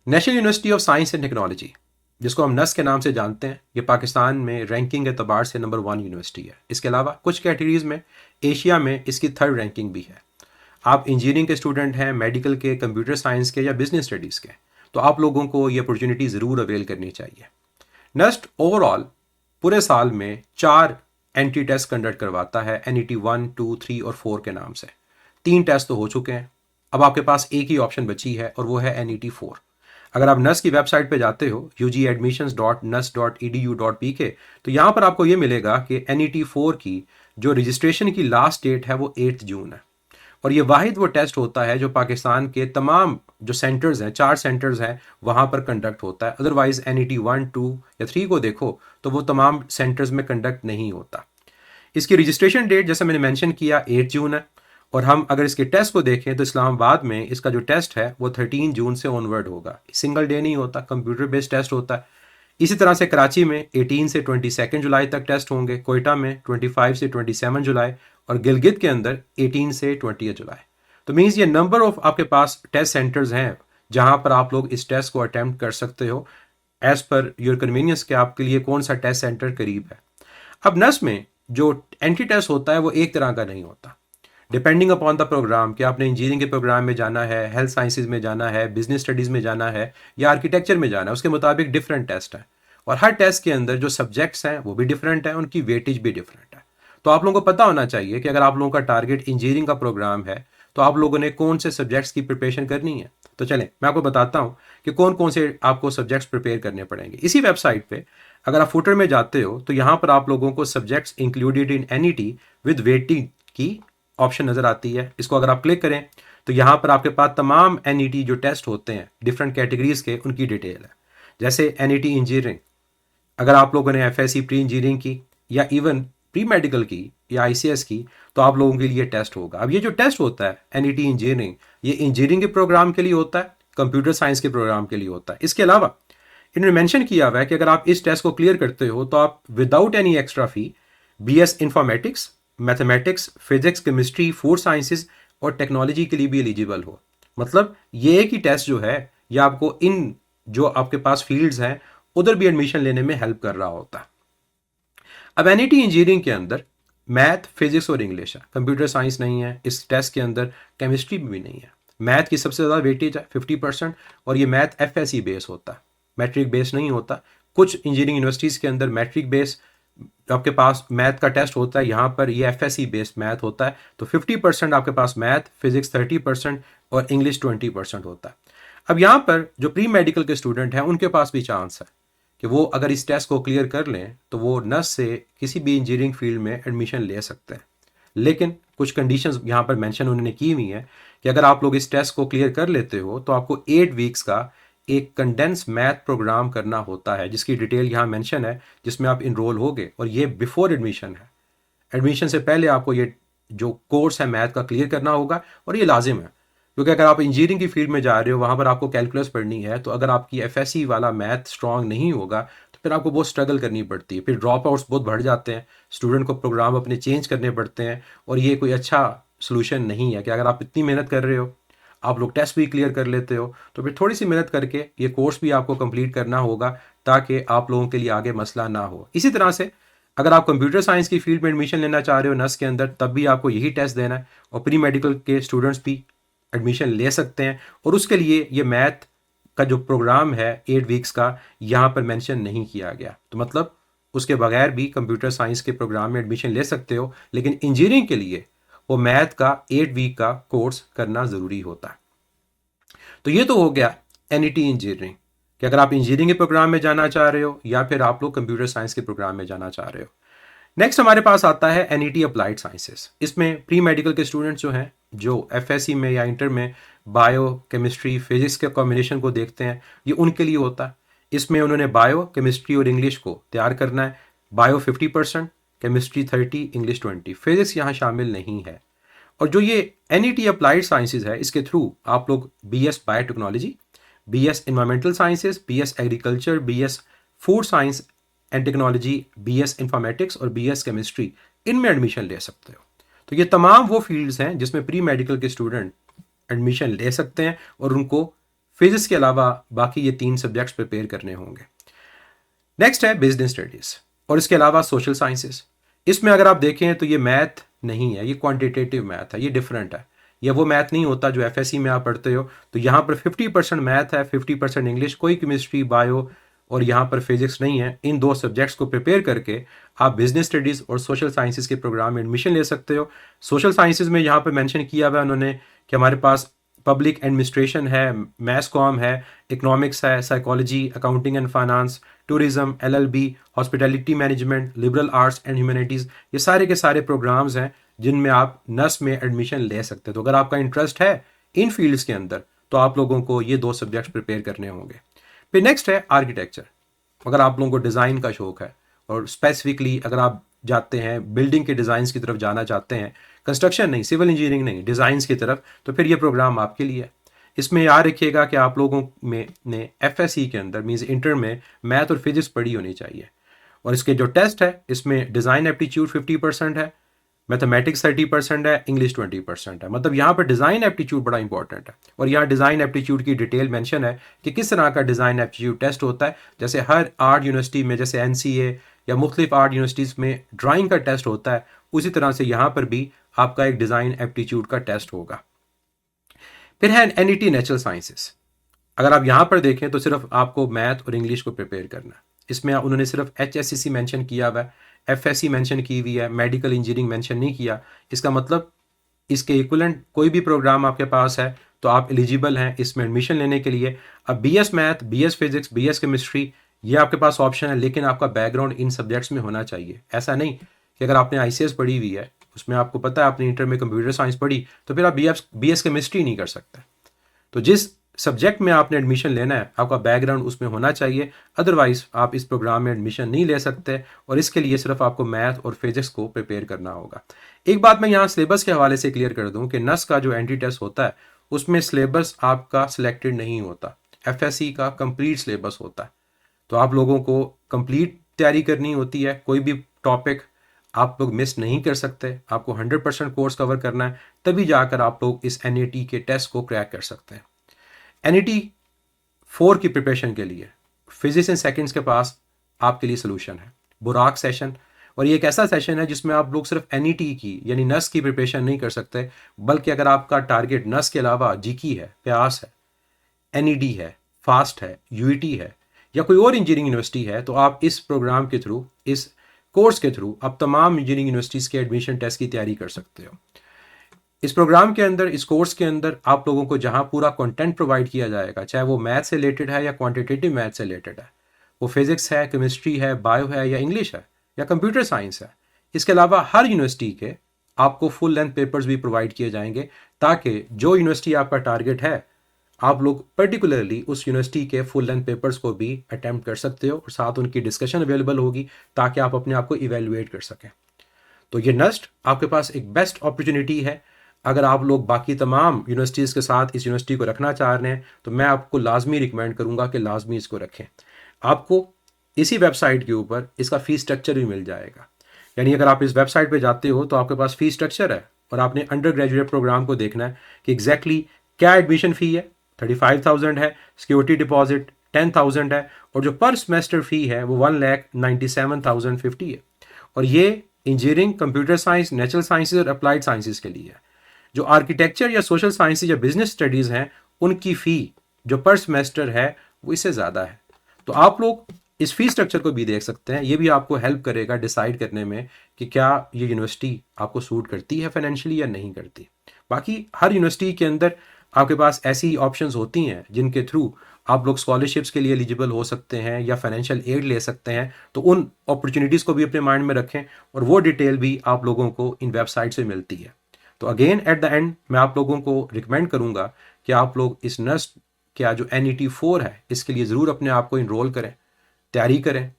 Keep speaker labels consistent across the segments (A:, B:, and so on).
A: National university of science and technology, जिसको हम नस के नाम से जानते हैं, ये पाकिस्तान में रैंकिंग के एतबार से नंबर 1 यूनिवर्सिटी है। इसके अलावा कुछ कैटेगरीज में एशिया में इसकी 3rd रैंकिंग भी है। आप इंजीनियरिंग के स्टूडेंट हैं, मेडिकल के, कंप्यूटर साइंस के या बिजनेस स्टडीज़ के, तो आप लोगों को ये अपॉर्चुनिटी ज़रूर अवेल करनी चाहिए। नस्ट ओवरऑल पूरे साल में 4 एंट्री टेस्ट कंडक्ट करवाता है, NET 1, 2, 3 और 4 के नाम से। 3 टेस्ट तो हो चुके हैं, अब आपके पास एक ही ऑप्शन बची है और वो है NET 4। अगर आप नस की वेबसाइट पे जाते हो ugadmissions.nus.edu.pk, तो यहाँ पर आपको ये मिलेगा कि NET 4 की जो रजिस्ट्रेशन की लास्ट डेट है वो 8 जून है। और ये वाहिद वो टेस्ट होता है जो पाकिस्तान के तमाम जो सेंटर्स हैं, 4 सेंटर्स हैं, वहाँ पर कंडक्ट होता है। अदरवाइज NET 1, 2 या 3 को देखो तो वो तमाम सेंटर्स में कंडक्ट नहीं होता। इसकी रजिस्ट्रेशन डेट जैसे मैंने मेंशन किया 8 जून है। और हम अगर इसके टेस्ट को देखें तो इस्लामाबाद में इसका जो टेस्ट है वो 13 जून से ऑनवर्ड होगा। सिंगल डे नहीं होता, कंप्यूटर बेस्ड टेस्ट होता है। इसी तरह से कराची में 18 से 22 जुलाई तक टेस्ट होंगे, कोयटा में 25 से 27 जुलाई और गिलगित के अंदर 18 से 20 जुलाई। तो मीन्स ये नंबर ऑफ आपके पास टेस्ट सेंटर्स हैं जहां पर आप लोग इस टेस्ट को अटेम्प्ट कर सकते हो एज पर योर कन्वीनियंस के आपके लिए कौन सा टेस्ट सेंटर करीब है। अब नस में जो एंट्री टेस्ट होता है वो एक तरह का नहीं होता, डिपेंडिंग अपॉन द प्रोग्राम कि आपने इंजीनियरिंग के प्रोग्राम में जाना है, हेल्थ साइंसेज में जाना है, बिजनेस स्टडीज़ में जाना है या आर्किटेक्चर में जाना है, उसके मुताबिक डिफरेंट टेस्ट है। और हर टेस्ट के अंदर जो सब्जेक्ट्स हैं वो भी डिफरेंट है, उनकी वेटेज भी डिफरेंट है। तो आप लोगों को पता होना चाहिए कि अगर आप लोगों का टारगेट इंजीनियरिंग का प्रोग्राम है तो आप लोगों ने कौन से सब्जेक्ट्स की प्रिपरेशन करनी है। तो चलें मैं आपको बताता हूँ कि कौन कौन से आपको सब्जेक्ट्स प्रिपेयर करने पड़ेंगे। इसी वेबसाइट पे अगर आप फुटर में जाते हो तो यहाँ पर आप लोगों को subjects included in NET with waiting की ऑप्शन नज़र आती है। इसको अगर आप क्लिक करें तो यहाँ पर आपके पास तमाम NET जो टेस्ट होते हैं डिफरेंट कैटेगरीज के, उनकी डिटेल है। जैसे NET इंजीनियरिंग, अगर आप लोगों ने FSC प्री इंजीनियरिंग की या इवन प्री मेडिकल की या ICS की तो आप लोगों के लिए टेस्ट होगा। अब ये जो टेस्ट होता है NET इंजीनियरिंग, ये इंजीनियरिंग के प्रोग्राम के लिए होता है, कंप्यूटर साइंस के प्रोग्राम के लिए होता है। इसके अलावा इन्होंने मेंशन किया हुआ है कि अगर आप इस टेस्ट को क्लियर करते हो तो आप without any extra fee BS informatics, mathematics, physics, chemistry, food sciences और टेक्नोलॉजी के लिए भी एलिजिबल हो। मतलब ये एक ही टेस्ट जो है ये आपको इन जो आपके पास फील्ड्स हैं उधर भी एडमिशन लेने में हेल्प कर रहा होता है। अब NET इंजीनियरिंग के अंदर मैथ, फिजिक्स और इंग्लिश है, कंप्यूटर साइंस नहीं है। इस टेस्ट के अंदर केमिस्ट्री भी नहीं है। मैथ की सबसे ज़्यादा वेटेज है 50% और ये मैथ FSC बेस होता है, मैट्रिक बेस नहीं होता। कुछ इंजीनियरिंग यूनिवर्सिटीज़ के अंदर मैट्रिक बेस आपके पास मैथ का टेस्ट होता है, यहाँ पर ये FSC बेस्ड मैथ होता है। तो 50% आपके पास मैथ, फिजिक्स 30% और इंग्लिश 20% होता है। अब यहाँ पर जो प्री मेडिकल के स्टूडेंट हैं उनके पास भी चांस है कि वो अगर इस टेस्ट को क्लियर कर लें तो वो नस से किसी भी इंजीनियरिंग फील्ड में एडमिशन ले सकते हैं। लेकिन कुछ कंडीशंस यहाँ पर मेंशन उन्होंने की हुई हैं कि अगर आप लोग इस टेस्ट को क्लियर कर लेते हो तो आपको 8 वीक्स का एक कंडेंस मैथ प्रोग्राम करना होता है, जिसकी डिटेल यहाँ मेंशन है, जिसमें आप इनरोल होगे। और ये बिफोर एडमिशन है, एडमिशन से पहले आपको ये जो कोर्स है मैथ का क्लियर करना होगा और ये लाजिम है। क्योंकि अगर आप इंजीनियरिंग की फील्ड में जा रहे हो वहाँ पर आपको कैलकुलस पढ़नी है, तो अगर आपकी FSC वाला मैथ स्ट्रॉन्ग नहीं होगा तो फिर आपको बहुत स्ट्रगल करनी पड़ती है, फिर ड्रॉप आउट्स बहुत बढ़ जाते हैं, स्टूडेंट को प्रोग्राम अपने चेंज करने पड़ते हैं। और ये कोई अच्छा सोल्यूशन नहीं है कि अगर आप इतनी मेहनत कर रहे हो, आप लोग टेस्ट भी क्लियर कर लेते हो, तो फिर थोड़ी सी मेहनत करके ये कोर्स भी आपको कंप्लीट करना होगा ताकि आप लोगों के लिए आगे मसला ना हो। इसी तरह से अगर आप कंप्यूटर साइंस की फील्ड में एडमिशन लेना चाह रहे हो नस के अंदर, तब भी आपको यही टेस्ट देना है और प्री मेडिकल के स्टूडेंट्स भी एडमिशन ले सकते हैं। और उसके लिए ये मैथ का जो प्रोग्राम है 8 वीक्स का यहाँ पर मेंशन नहीं किया गया। तो मतलब उसके बगैर भी कंप्यूटर साइंस के प्रोग्राम में एडमिशन ले सकते हो, लेकिन इंजीनियरिंग के लिए वो मैथ का 8 वीक का कोर्स करना ज़रूरी होता है। तो ये तो हो गया NET इंजीनियरिंग कि अगर आप इंजीनियरिंग के प्रोग्राम में जाना चाह रहे हो या फिर आप लोग कंप्यूटर साइंस के प्रोग्राम में जाना चाह रहे हो। नेक्स्ट हमारे पास आता है NET अप्लाइड साइंसेस। इसमें प्री मेडिकल के स्टूडेंट्स जो हैं, जो FSC में या इंटर में बायो, केमिस्ट्री, फिजिक्स के कॉम्बिनेशन को देखते हैं, ये उनके लिए होता है। इसमें उन्होंने बायो, केमिस्ट्री और इंग्लिश को तैयार करना है। बायो 50%, केमिस्ट्री 30, इंग्लिश 20, फिजिक्स यहाँ शामिल नहीं है। और जो ये NET अप्लाइड साइंसेज है, इसके थ्रू आप लोग BS biotechnology, BS environmental sciences, BS agriculture, BS food science and technology, BS informatics और BS केमिस्ट्री, इनमें एडमिशन ले सकते हो। तो ये तमाम वो फील्ड्स हैं जिसमें प्री मेडिकल के स्टूडेंट एडमिशन ले सकते हैं और उनको फिजिक्स के अलावा बाकी ये 3 सब्जेक्ट्स प्रिपेयर करने होंगे। नेक्स्ट है बिजनेस स्टडीज़ और इसके अलावा सोशल साइंसेस। इसमें अगर आप देखें तो ये मैथ नहीं है, ये क्वांटिटेटिव मैथ है, ये डिफरेंट है। ये वो मैथ नहीं होता जो एफएससी में आप पढ़ते हो। तो यहाँ पर 50% मैथ है, 50% इंग्लिश, कोई केमिस्ट्री, बायो और यहाँ पर फिजिक्स नहीं है। इन 2 सब्जेक्ट्स को प्रिपेयर करके आप बिजनेस स्टडीज़ और सोशल साइंसेस के प्रोग्राम में एडमिशन ले सकते हो। सोशल साइंसेस में यहाँ पर मेंशन किया हुआ है उन्होंने कि हमारे पास पब्लिक एडमिनिस्ट्रेशन है, मैस कॉम है, इकोनॉमिक्स है, psychology, accounting and finance, tourism, LLB, hospitality management, liberal arts and humanities. ये सारे के सारे प्रोग्राम्स हैं जिनमें आप नस में एडमिशन ले सकते हैं। तो अगर आपका इंटरेस्ट है इन फील्ड्स के अंदर तो आप लोगों को ये 2 सब्जेक्ट्स प्रिपेयर करने होंगे। फिर नेक्स्ट है आर्किटेक्चर। अगर आप लोगों को डिज़ाइन का शौक है और स्पेसिफिकली अगर आप जाते हैं बिल्डिंग के डिज़ाइंस की तरफ जाना चाहते हैं, कंस्ट्रक्शन नहीं, सिविल इंजीनियरिंग नहीं, डिज़ाइंस की तरफ, तो फिर ये प्रोग्राम आपके लिए है। इसमें याद रखिएगा कि आप लोगों में ने एफएससी के अंदर मींस इंटर में मैथ और फिजिक्स पढ़ी होनी चाहिए। और इसके जो टेस्ट है इसमें डिज़ाइन एप्टीट्यूड 50% है, मैथमेटिक्स 30% है, इंग्लिश 20% है। मतलब यहाँ पर डिज़ाइन एप्टीट्यूड बड़ा इंपॉर्टेंट है। और यहाँ डिज़ाइन एप्टीट्यूड की डिटेल मेंशन है कि किस तरह का डिज़ाइन एप्टीट्यूड टेस्ट होता है। जैसे हर आर्ट यूनिवर्सिटी में, जैसे एनसीए या मुख्तलिफ आर्ट यूनिवर्सिटीज़ में ड्राइंग का टेस्ट होता है, उसी तरह से यहाँ पर भी आपका एक डिज़ाइन एप्टीट्यूड का टेस्ट होगा। फिर है एनईटी नेचुरल साइंसेस। अगर आप यहाँ पर देखें तो सिर्फ आपको मैथ और इंग्लिश को प्रिपेयर करना है। इसमें उन्होंने सिर्फ एचएससीसी मेंशन किया हुआ है, एफएससी मेंशन की हुई है, मेडिकल इंजीनियरिंग मेंशन नहीं किया। इसका मतलब इसके इक्वलेंट कोई भी प्रोग्राम आपके पास है तो आप एलिजिबल हैं इसमें एडमिशन लेने के लिए। अब BS math, BS physics, BS chemistry ये आपके पास ऑप्शन है, लेकिन आपका बैकग्राउंड इन सब्जेक्ट्स में होना चाहिए। ऐसा नहीं कि अगर आपने आईसीएस पढ़ी हुई है, उसमें आपको पता है आपने इंटर में कंप्यूटर साइंस पढ़ी, तो फिर आप बीएस केमिस्ट्री नहीं कर सकते। तो जिस सब्जेक्ट में आपने एडमिशन लेना है आपका बैकग्राउंड उसमें होना चाहिए, अदरवाइज आप इस प्रोग्राम में एडमिशन नहीं ले सकते। और इसके लिए सिर्फ आपको मैथ और फिजिक्स को प्रिपेयर करना होगा। एक बात मैं यहाँ सिलेबस के हवाले से क्लियर कर दूँ कि नस का जो एंट्री टेस्ट होता है उसमें सिलेबस आपका सिलेक्टेड नहीं होता, एफएससी का कंप्लीट सिलेबस होता है। तो आप लोगों को कंप्लीट तैयारी करनी होती है, कोई भी टॉपिक आप लोग मिस नहीं कर सकते, आपको 100% कोर्स कवर करना है, तभी जाकर आप लोग इस एनईटी के टेस्ट को क्रैक कर सकते हैं। एनईटी 4 की प्रिपरेशन के लिए फिजिक्स इन सेकंड्स के पास आपके लिए सोल्यूशन है, बुराक सेशन। और ये एक ऐसा सेशन है जिसमें आप लोग सिर्फ एनईटी की यानी नस की प्रिपरेशन नहीं कर सकते, बल्कि अगर आपका टारगेट नस के अलावा जीकी है, प्यास है, एनईडी है, फास्ट है, यूईटी है या कोई और इंजीनियरिंग यूनिवर्सिटी है, तो आप इस प्रोग्राम के थ्रू, इस कोर्स के थ्रू आप तमाम इंजीनियरिंग यूनिवर्सिटीज़ के एडमिशन टेस्ट की तैयारी कर सकते हो। इस प्रोग्राम के अंदर, इस कोर्स के अंदर आप लोगों को जहां पूरा कंटेंट प्रोवाइड किया जाएगा, चाहे वो मैथ से रिलेटेड है या क्वांटिटेटिव मैथ से रिलेटेड है, वो फिजिक्स है, केमिस्ट्री है, बायो है या इंग्लिश है या कंप्यूटर साइंस है। इसके अलावा हर यूनिवर्सिटी के आपको फुल लेंथ पेपर्स भी प्रोवाइड किए जाएंगे, ताकि जो यूनिवर्सिटी आपका टारगेट है आप लोग पर्टिकुलरली उस यूनिवर्सिटी के फुल लेंथ पेपर्स को भी अटैम्प्ट कर सकते हो और साथ उनकी डिस्कशन अवेलेबल होगी ताकि आप अपने आप को इवेलुएट कर सकें। तो ये नस्ट आपके पास एक बेस्ट अपॉर्चुनिटी है। अगर आप लोग बाकी तमाम यूनिवर्सिटीज़ के साथ इस यूनिवर्सिटी को रखना चाह रहे हैं तो मैं आपको लाजमी रिकमेंड करूंगा कि लाजमी इसको रखें। आपको इसी वेबसाइट के ऊपर इसका फ़ीस स्ट्रक्चर भी मिल जाएगा। यानी अगर आप इस वेबसाइट पे जाते हो तो आपके पास फ़ीस स्ट्रक्चर है और आपने अंडर ग्रेजुएट प्रोग्राम को देखना है कि एग्जैक्टली क्या एडमिशन फ़ी है। 35,000 है, सिक्योरिटी डिपॉजिट 10,000 है और जो पर सेमेस्टर फ़ी है वो 1,97,050 है। और ये engineering, computer science, natural sciences और अप्लाइड साइंसेज के लिए है। जो आर्किटेक्चर या सोशल साइंसेज या बिजनेस स्टडीज़ हैं उनकी फ़ी जो पर सेमेस्टर है वो इससे ज़्यादा है। तो आप लोग इस फीस स्ट्रक्चर को भी देख सकते हैं, ये भी आपको हेल्प करेगा डिसाइड करने में कि क्या ये यूनिवर्सिटी आपको सूट करती है फाइनेंशियली या नहीं करती। बाकी हर यूनिवर्सिटी के अंदर आपके पास ऐसी ऑप्शंस होती हैं जिनके थ्रू आप लोग स्कॉलरशिप्स के लिए एलिजिबल हो सकते हैं या फाइनेंशियल एड ले सकते हैं। तो उन अपॉर्चुनिटीज़ को भी अपने माइंड में रखें और वो डिटेल भी आप लोगों को इन वेबसाइट से मिलती है। तो अगेन एट द एंड मैं आप लोगों को रिकमेंड करूंगा कि आप लोग इस नस्ट क्या जो NET 4 है इसके लिए ज़रूर अपने आप को इनरोल करें, तैयारी करें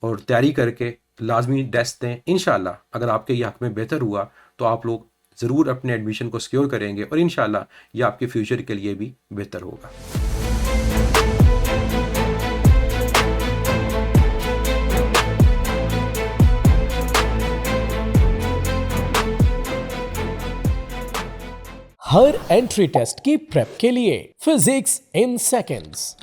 A: और तैयारी करके लाजमी टेस्ट दें। इंशाल्लाह अगर आपके ये हक़ में बेहतर हुआ तो आप लोग ज़रूर अपने एडमिशन को सिक्योर करेंगे और इंशाल्लाह ये आपके फ्यूचर के लिए भी बेहतर होगा।
B: हर एंट्री टेस्ट की प्रेप के लिए फिजिक्स इन सेकंड्स।